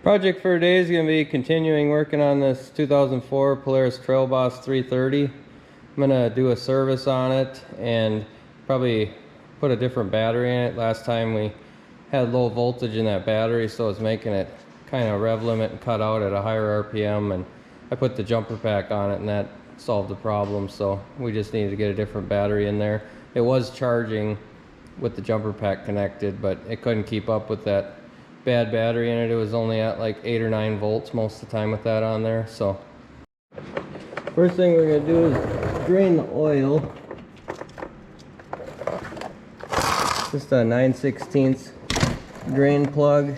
Project for today is going to be continuing working on this 2004 Polaris Trail 330. I'm going to do a service on it and probably put a different battery in it. Last time we had low voltage in that battery, so it's making it kind of rev limit and cut out at a higher RPM, and I put the jumper pack on it and that solved the problem, so we just needed to get a different battery in there. It was charging with the jumper pack connected, but it couldn't keep up with that bad battery in it. It was only at like 8 or 9 volts most of the time with that on there. So first thing we're going to do is drain the oil. Just a 9/16 drain plug.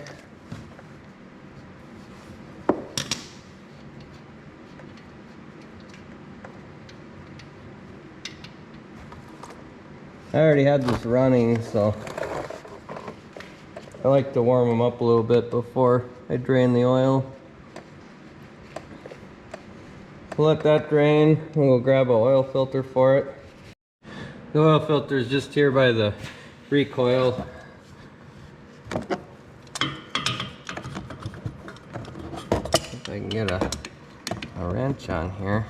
I already had this running, so I like to warm them up a little bit before I drain the oil. We'll let that drain and we'll grab an oil filter for it. The oil filter is just here by the recoil. If I can get a wrench on here.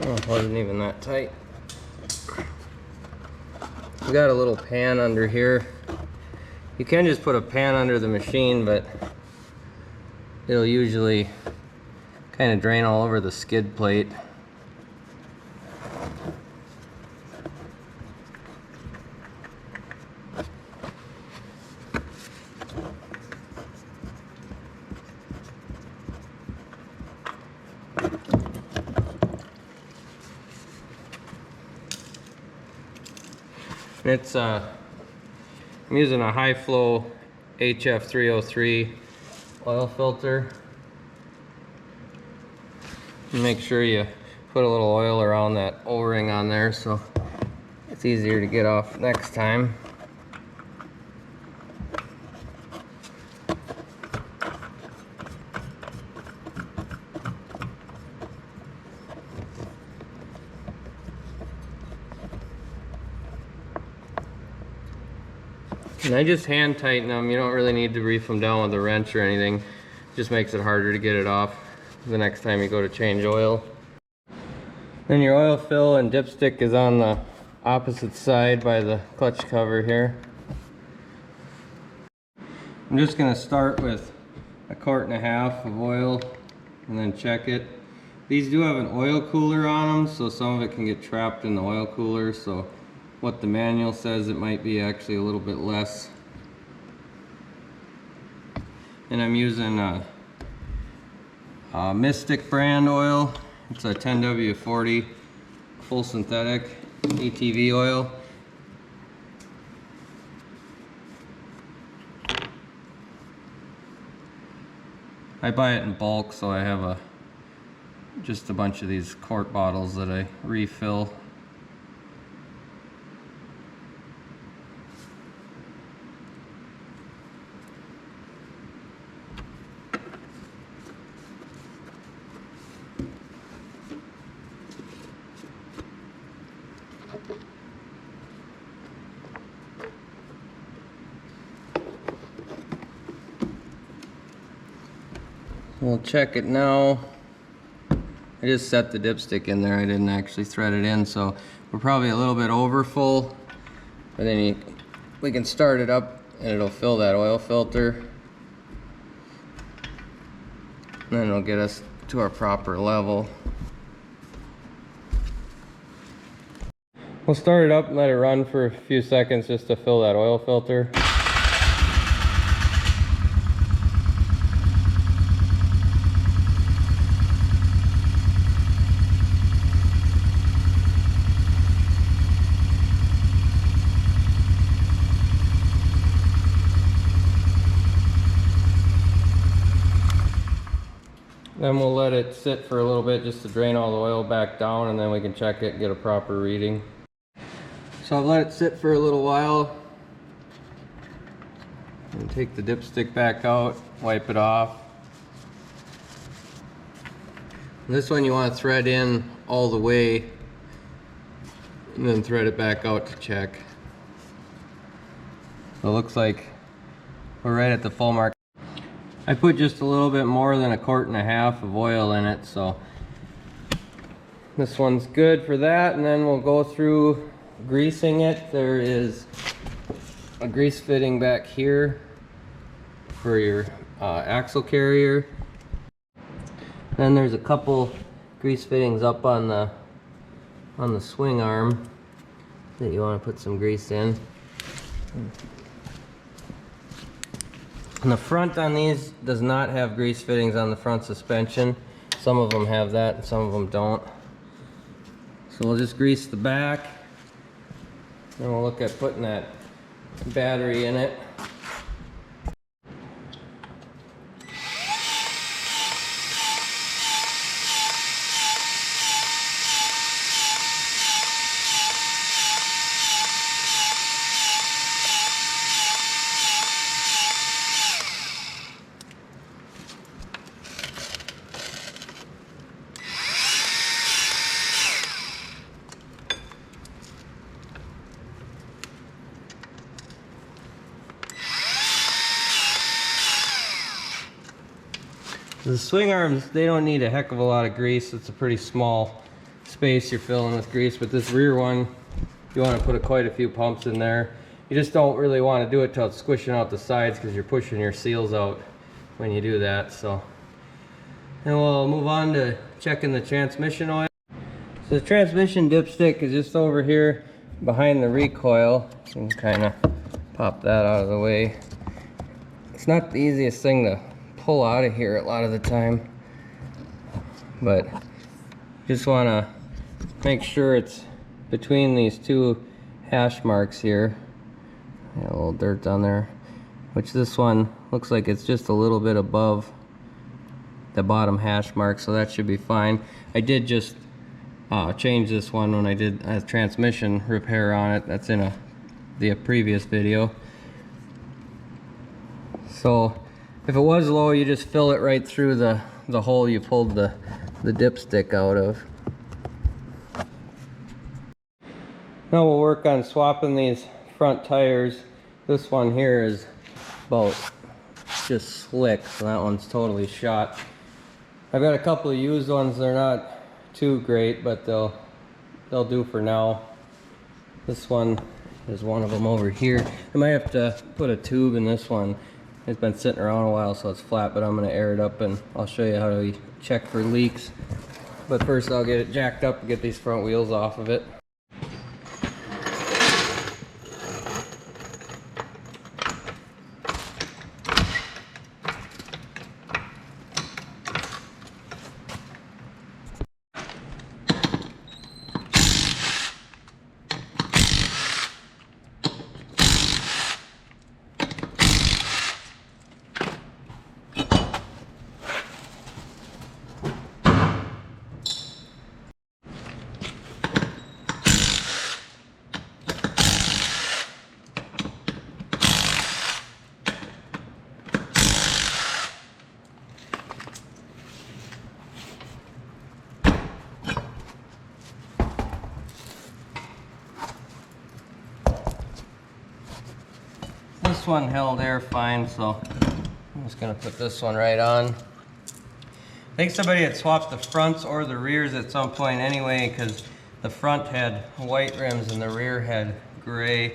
Oh, it wasn't even that tight. We got a little pan under here. You can just put a pan under the machine, but it'll usually kind of drain all over the skid plate. It's I'm using a high flow HF303 oil filter. Make sure you put a little oil around that O-ring on there so it's easier to get off next time. And I just hand tighten them. You don't really need to reef them down with a wrench or anything. It just makes it harder to get it off the next time you go to change oil. Then your oil fill and dipstick is on the opposite side by the clutch cover here. I'm just going to start with 1.5 quarts of oil and then check it. These do have an oil cooler on them, so some of it can get trapped in the oil cooler. So what the manual says, it might be actually a little bit less. And I'm using a Mystic brand oil. It's a 10W40 full synthetic ATV oil. I buy it in bulk, so I have just a bunch of these quart bottles that I refill. We'll check it now. I just set the dipstick in there. I didn't actually thread it in, so we're probably a little bit over full. But then we can start it up and it'll fill that oil filter. And then it'll get us to our proper level. We'll start it up and let it run for a few seconds just to fill that oil filter. Then we'll let it sit for a little bit just to drain all the oil back down, and then we can check it and get a proper reading. So I've let it sit for a little while. And take the dipstick back out, wipe it off. And this one you want to thread in all the way and then thread it back out to check. So it looks like we're right at the full mark. I put just a little bit more than 1.5 quarts of oil in it, so this one's good for that. And then we'll go through greasing it. There is a grease fitting back here for your axle carrier. Then there's a couple grease fittings up on the swing arm that you want to put some grease in. And the front on these does not have grease fittings on the front suspension. Some of them have that and some of them don't. So we'll just grease the back, and we'll look at putting that battery in it. The swing arms, they don't need a heck of a lot of grease. It's a pretty small space you're filling with grease, but this rear one, you want to put quite a few pumps in there. You just don't really want to do it till it's squishing out the sides, because you're pushing your seals out when you do that. So, and we'll move on to checking the transmission oil. So the transmission dipstick is just over here behind the recoil. You can kind of pop that out of the way. It's not the easiest thing to pull out of here a lot of the time, but just want to make sure it's between these two hash marks here. Got a little dirt down there, which this one looks like it's just a little bit above the bottom hash mark, so that should be fine. I did just change this one when I did a transmission repair on it. That's in the previous video. So if it was low, you just fill it right through the hole you pulled the dipstick out of. Now we'll work on swapping these front tires. This one here is about just slick, so that one's totally shot. I've got a couple of used ones. They're not too great, but they'll do for now. This one is one of them over here. I might have to put a tube in this one. It's been sitting around a while, so it's flat, but I'm going to air it up and I'll show you how to check for leaks. But first I'll get it jacked up and get these front wheels off of it. This one held air fine, so I'm just going to put this one right on. I think somebody had swapped the fronts or the rears at some point anyway, because the front had white rims and the rear had gray.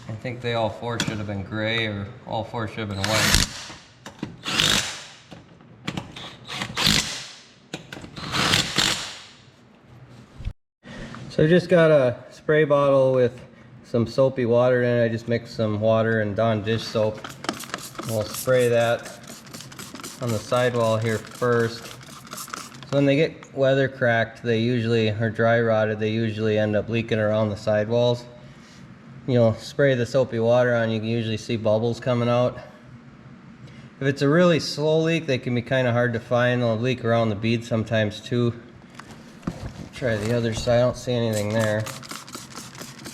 I think they all four should have been gray, or all four should have been white. So I just got a spray bottle with some soapy water in it. I just mixed some water and Dawn dish soap. We'll spray that on the sidewall here first. So when they get weather cracked, they usually, or dry rotted, they usually end up leaking around the sidewalls. You'll spray the soapy water on, you can usually see bubbles coming out. If it's a really slow leak, they can be kind of hard to find. They'll leak around the bead sometimes too. Try the other side, I don't see anything there.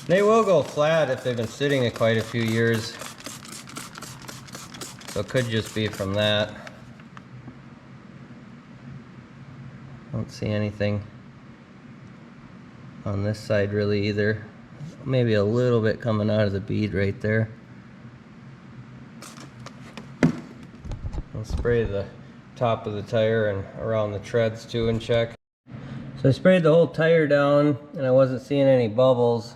They will go flat if they've been sitting it quite a few years. So it could just be from that. Don't see anything on this side really either. Maybe a little bit coming out of the bead right there. I'll spray the top of the tire and around the treads too and check. So I sprayed the whole tire down and I wasn't seeing any bubbles,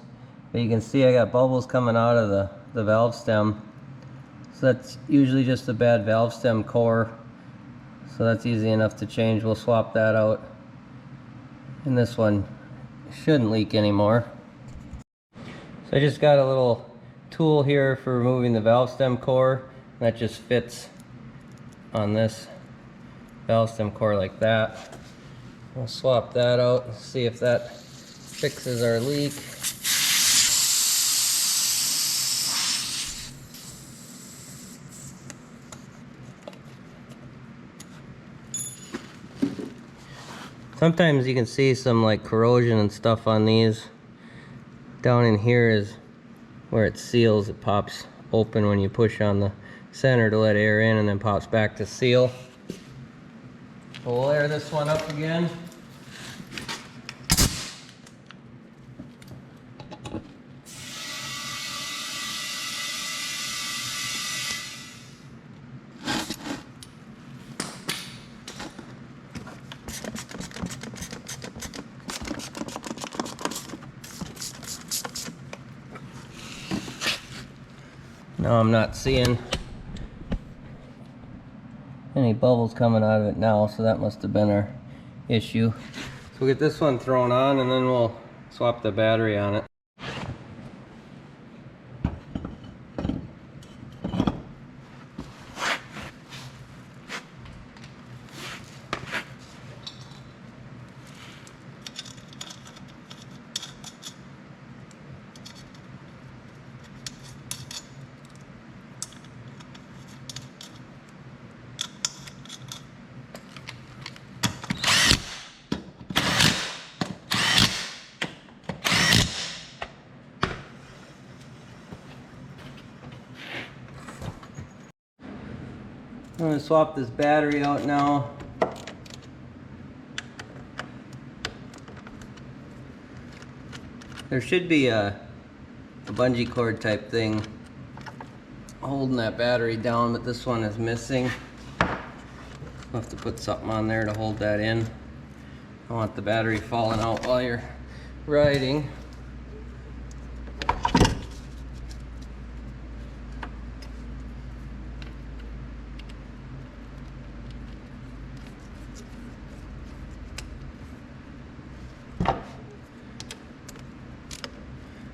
but you can see I got bubbles coming out of the valve stem. So that's usually just a bad valve stem core. So that's easy enough to change. We'll swap that out. And this one shouldn't leak anymore. So I just got a little tool here for removing the valve stem core. That just fits on this valve stem core like that. We'll swap that out and see if that fixes our leak. Sometimes you can see some like corrosion and stuff on these. Down in here is where it seals. It pops open when you push on the center to let air in and then pops back to seal. So we'll air this one up again. Now I'm not seeing any bubbles coming out of it now, so that must have been our issue. So we'll get this one thrown on and then we'll swap the battery on it. I'm going to swap this battery out now. There should be a bungee cord type thing holding that battery down, but this one is missing. I'll have to put something on there to hold that in. I don't want the battery falling out while you're riding.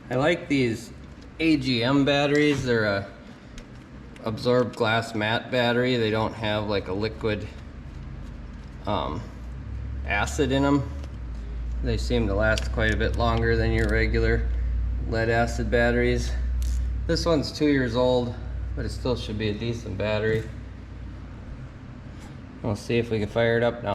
I like these AGM batteries. They're a absorbed glass matte battery. They don't have like a liquid acid in them. They seem to last quite a bit longer than your regular lead acid batteries. This one's 2 years old, but it still should be a decent battery. We'll see if we can fire it up now.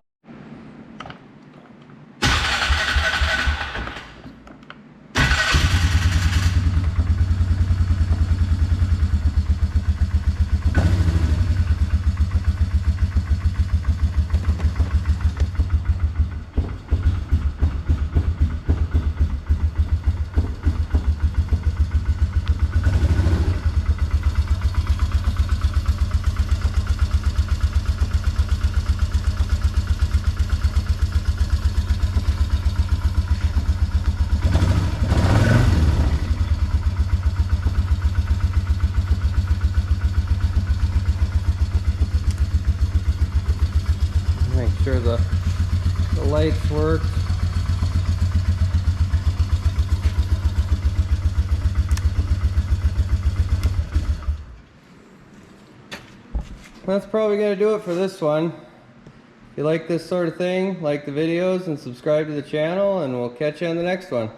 Make sure the lights work. That's probably going to do it for this one. If you like this sort of thing, like the videos and subscribe to the channel, and we'll catch you on the next one.